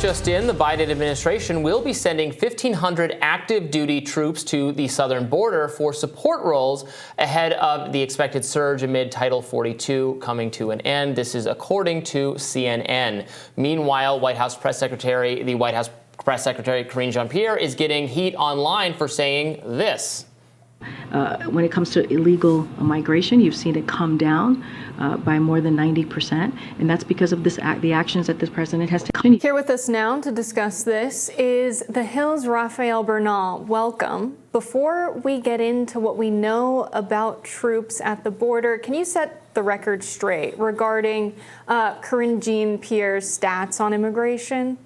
just in, the Biden administration will be sending 1,500 active duty troops to the southern border for support roles ahead of the expected surge amid Title 42 coming to an end. This is according to CNN. Meanwhile, the White House Press Secretary Karine Jean-Pierre is getting heat online for saying this. When it comes to illegal migration, you've seen it come down by more than 90%, and that's because of the actions that this president has taken. Here with us now to discuss this is The Hill's Rafael Bernal. Welcome. Before we get into what we know about troops at the border, can you set the record straight regarding Karine Jean-Pierre's stats on immigration?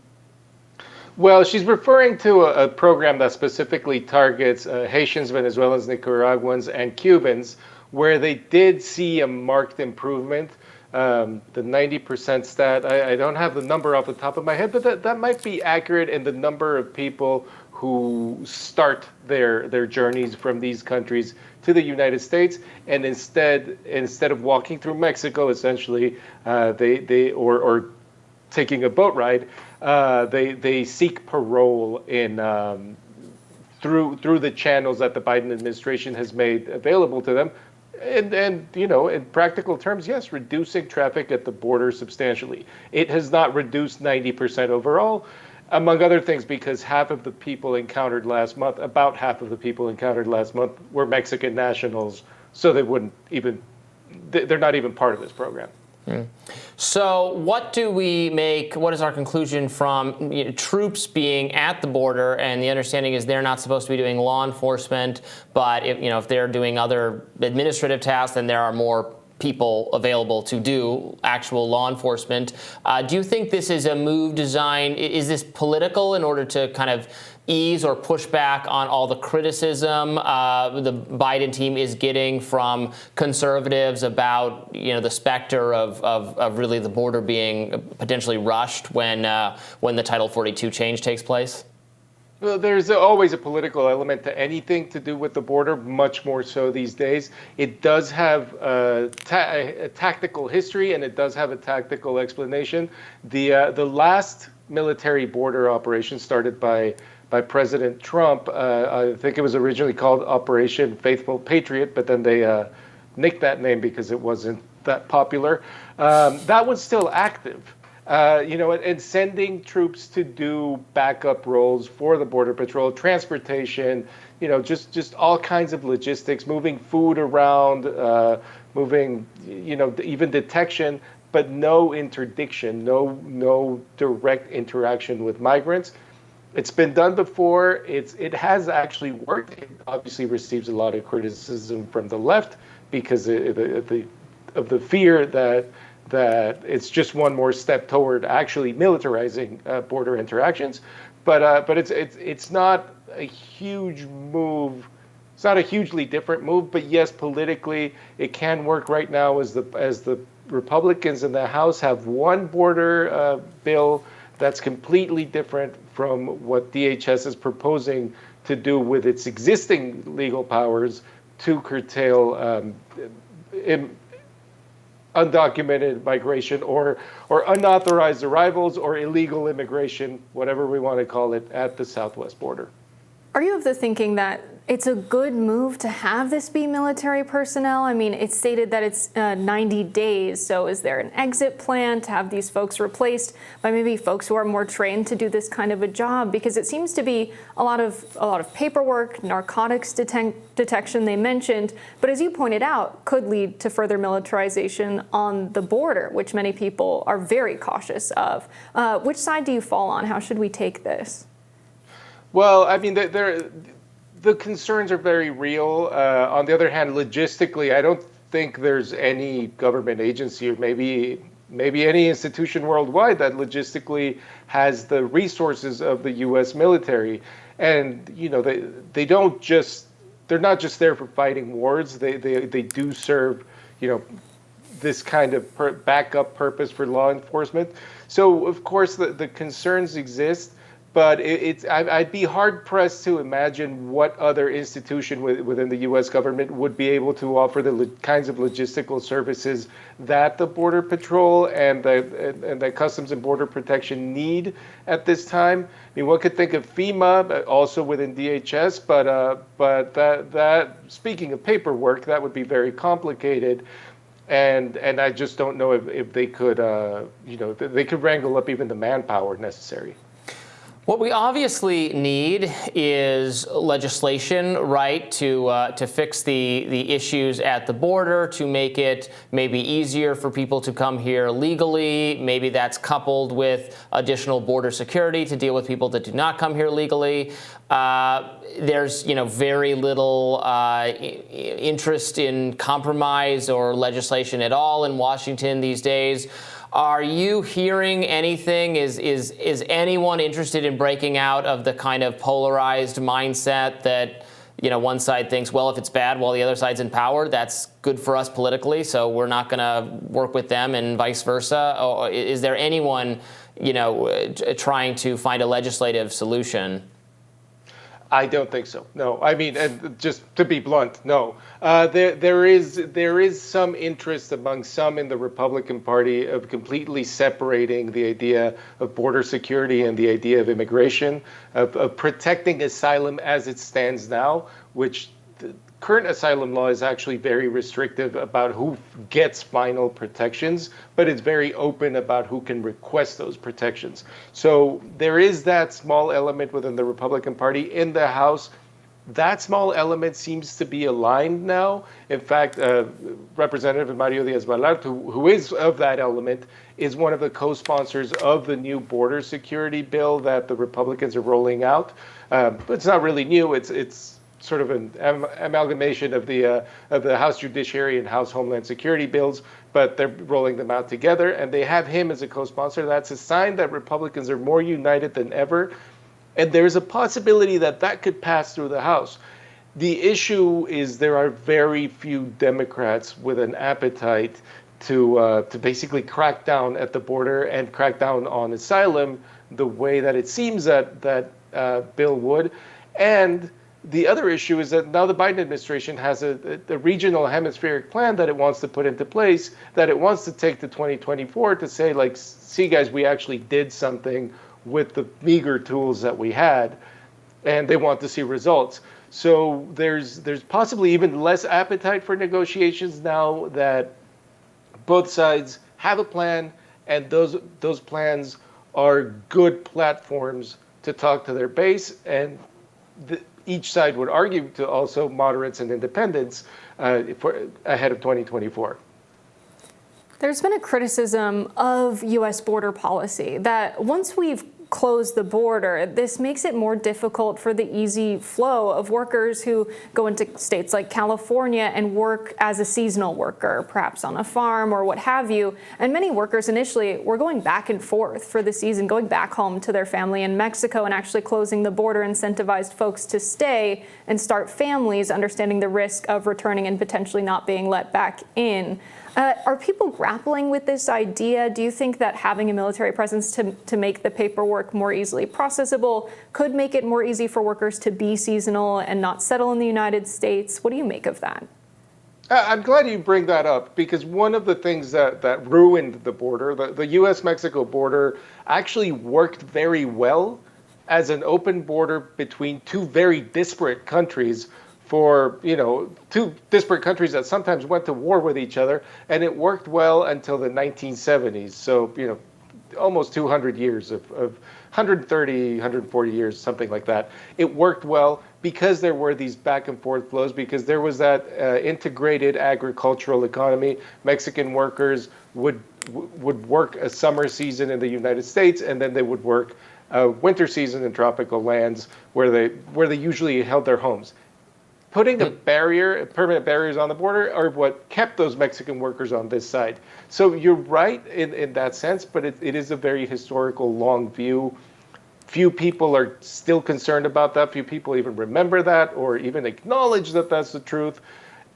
Well, she's referring to a program that specifically targets Haitians, Venezuelans, Nicaraguans, and Cubans, where they did see a marked improvement. The 90% stat, I don't have the number off the top of my head, but that might be accurate in the number of people who start their journeys from these countries to the United States, and instead of walking through Mexico, essentially, or taking a boat ride, they seek parole in through the channels that the Biden administration has made available to them, and in practical terms, yes, reducing traffic at the border substantially. It has not reduced 90% overall, among other things, because about half of the people encountered last month were Mexican nationals, so they're not even part of this program. So what do we make? What is our conclusion from troops being at the border? And the understanding is they're not supposed to be doing law enforcement, but if they're doing other administrative tasks, then there are more people available to do actual law enforcement. Do you think this is a move designed? Is this political in order to kind of ease or push back on all the criticism the Biden team is getting from conservatives about the specter of really the border being potentially rushed when the Title 42 change takes place? Well, there's always a political element to anything to do with the border, much more so these days. It does have a tactical history, and it does have a tactical explanation. The last military border operation started by President Trump, I think it was originally called Operation Faithful Patriot, but then they nicked that name because it wasn't that popular. That was still active. And sending troops to do backup roles for the Border Patrol, transportation, just all kinds of logistics, moving food around, moving, even detection, but no interdiction, no direct interaction with migrants. It's been done before. It has actually worked. It obviously receives a lot of criticism from the left because of the fear that it's just one more step toward actually militarizing border interactions, but it's not a huge move. It's not a hugely different move, but yes, politically it can work right now as the Republicans in the House have one border bill that's completely different from what DHS is proposing to do with its existing legal powers to curtail undocumented migration or unauthorized arrivals or illegal immigration, whatever we want to call it, at the southwest border. Are you of the thinking that it's a good move to have this be military personnel? I mean, it's stated that it's 90 days. So is there an exit plan to have these folks replaced by maybe folks who are more trained to do this kind of a job? Because it seems to be a lot of paperwork, narcotics detection they mentioned, but as you pointed out, could lead to further militarization on the border, which many people are very cautious of. Which side do you fall on? How should we take this? Well, I mean, the concerns are very real. On the other hand, logistically, I don't think there's any government agency or maybe any institution worldwide that logistically has the resources of the U.S. military. And they're not just there for fighting wars. They do serve this kind of backup purpose for law enforcement. So of course the concerns exist. but I'd be hard pressed to imagine what other institution within the U.S. government would be able to offer the kinds of logistical services that the Border Patrol and the Customs and Border Protection need at this time. I mean, one could think of FEMA, but also within DHS, but that speaking of paperwork, that would be very complicated. And I just don't know if they could, they could wrangle up even the manpower necessary. What we obviously need is legislation, right, to fix the issues at the border, to make it maybe easier for people to come here legally. Maybe that's coupled with additional border security to deal with people that do not come here legally. There's, very little interest in compromise or legislation at all in Washington these days. Are you hearing anything? Is anyone interested in breaking out of the kind of polarized mindset that, one side thinks, well, if it's bad while the other side's in power, that's good for us politically, so we're not going to work with them, and vice versa? Or is there anyone, trying to find a legislative solution? I don't think so. No, I mean, and just to be blunt, no. There is some interest among some in the Republican Party of completely separating the idea of border security and the idea of immigration, of protecting asylum as it stands now, which the current asylum law is actually very restrictive about who gets final protections, but it's very open about who can request those protections. So there is that small element within the Republican Party. In the House, that small element seems to be aligned now. In fact, Representative Mario Diaz-Balart, who is of that element, is one of the co-sponsors of the new border security bill that the Republicans are rolling out. But it's not really new. It's sort of an amalgamation of the House Judiciary and House Homeland Security bills, but they're rolling them out together, and they have him as a co-sponsor. That's a sign that Republicans are more united than ever, and there's a possibility that that could pass through the House. The issue is there are very few Democrats with an appetite to basically crack down at the border and crack down on asylum the way that it seems that bill would. And the other issue is that now the Biden administration has a regional hemispheric plan that it wants to put into place, that it wants to take to 2024 to say, like, see, guys, we actually did something with the meager tools that we had, and they want to see results. So there's possibly even less appetite for negotiations now that both sides have a plan, and those plans are good platforms to talk to their base, and each side would argue to also moderates and independents ahead of 2024. There's been a criticism of U.S. border policy that once we've closed the border, this makes it more difficult for the easy flow of workers who go into states like California and work as a seasonal worker, perhaps on a farm or what have you. And many workers initially were going back and forth for the season, going back home to their family in Mexico, and actually closing the border incentivized folks to stay and start families, understanding the risk of returning and potentially not being let back in. Are people grappling with this idea? Do you think that having a military presence to make the paperwork more easily processable could make it more easy for workers to be seasonal and not settle in the United States? What do you make of that? I'm glad you bring that up, because one of the things that ruined the border, the U.S.-Mexico border, actually worked very well as an open border between two very disparate countries for, two disparate countries that sometimes went to war with each other, and it worked well until the 1970s. So, almost 200 years of 130, 140 years, something like that. It worked well because there were these back and forth flows, because there was that integrated agricultural economy. Mexican workers would work a summer season in the United States, and then they would work a winter season in tropical lands where they usually held their homes. Putting permanent barriers on the border are what kept those Mexican workers on this side. So you're right in that sense, but it is a very historical, long view. Few people are still concerned about that. Few people even remember that or even acknowledge that that's the truth.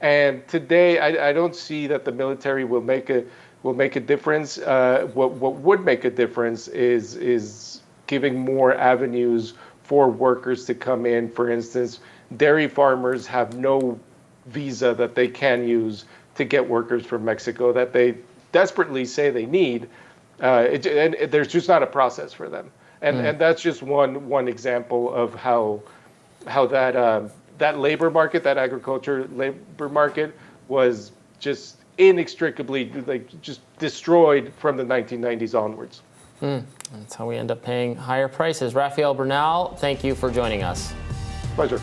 And today, I don't see that the military will make a difference. What would make a difference is giving more avenues for workers to come in. For instance, dairy farmers have no visa that they can use to get workers from Mexico that they desperately say they need. And there's just not a process for them. And that's just one example of how that labor market, that agriculture labor market, was just inextricably just destroyed from the 1990s onwards. That's how we end up paying higher prices. Rafael Bernal, thank you for joining us. Pleasure.